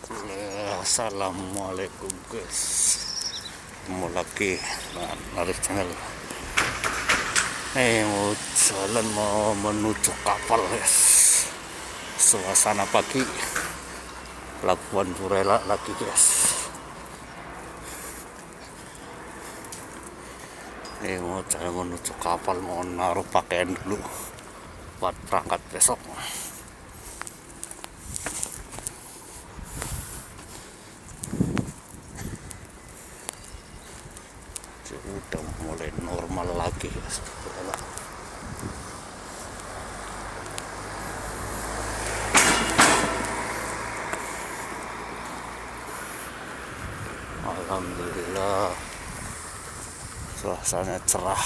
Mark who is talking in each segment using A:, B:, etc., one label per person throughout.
A: Assalamualaikum guys, ketemu lagi dari channel. Mau jalan, mau menuju kapal guys. Suasana pagi Pelabuhan Burela lagi guys. Mau jalan menuju kapal, mau naruh pakaian dulu buat berangkat besok. Udah mulai normal lagi guys. Alhamdulillah suasana cerah.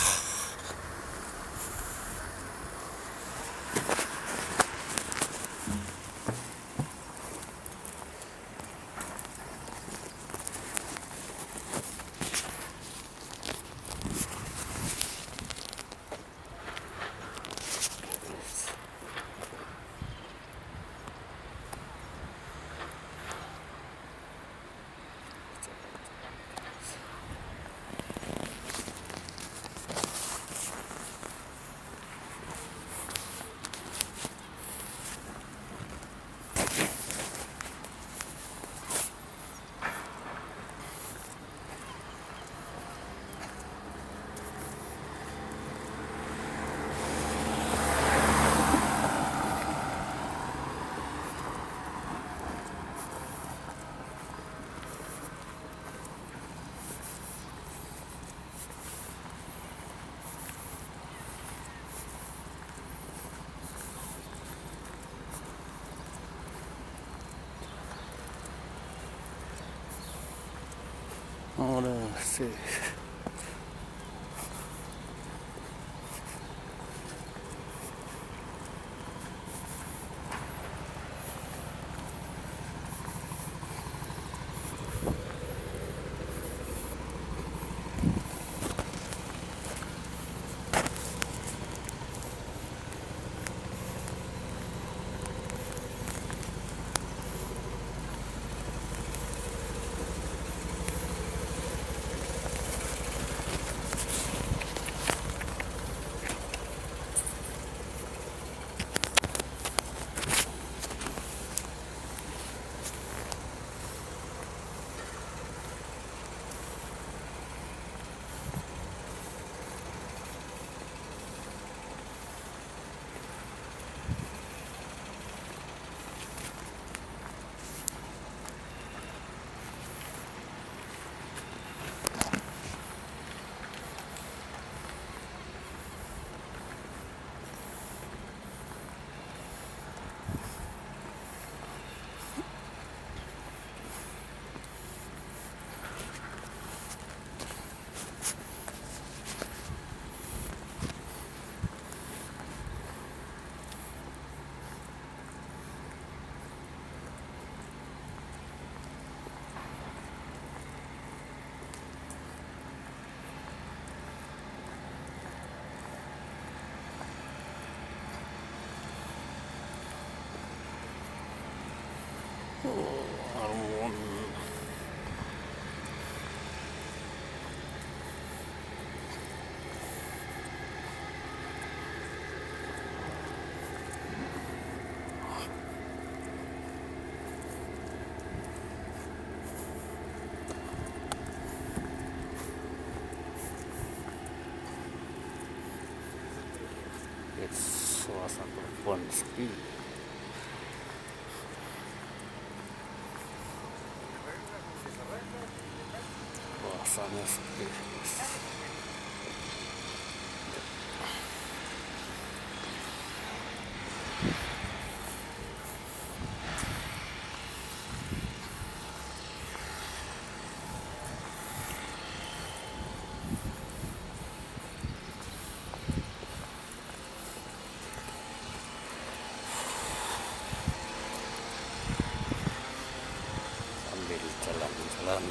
A: Udah sih. Harmon. Suasana pelabuhan sepi. Suasana sepi. Sambil jalan-jalan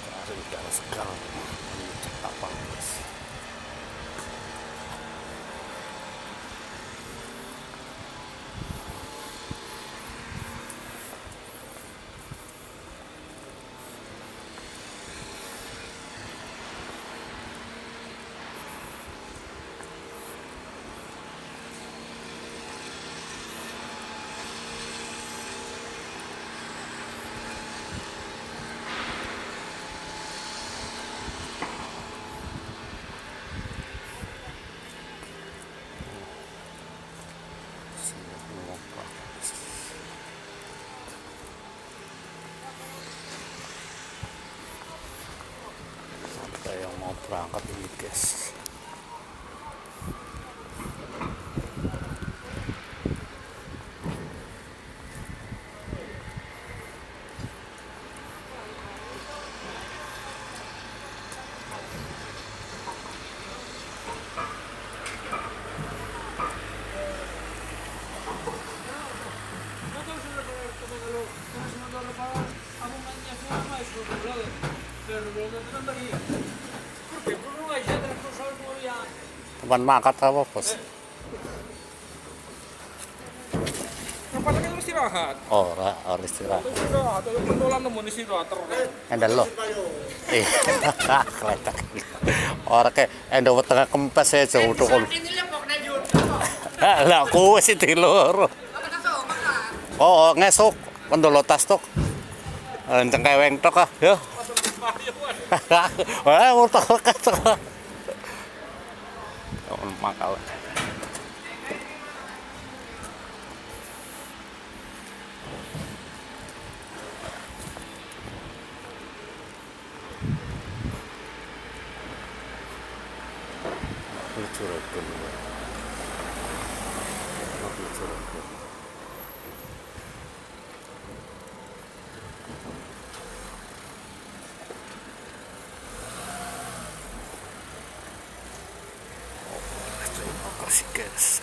A: cari udara segar menuju kapal guys. berangkat ini guys. Teman makan apa bos?
B: Ngapain lagi lu istirahat?
A: Orang istirahat.
B: Istirahat, ayo pentolan nemu istirahat terus.
A: Endal lo. Iya. Keletak. Orang kayak endo tengah kempes ya jauh tuh. Lah kuwi sih dilur. Oh, ngesuk pendolo tas tok. Enceng keweng tok ah, yo. Wah, urtok tok. Makal. Lucurkan. Lucurkan. Terima kasih guys.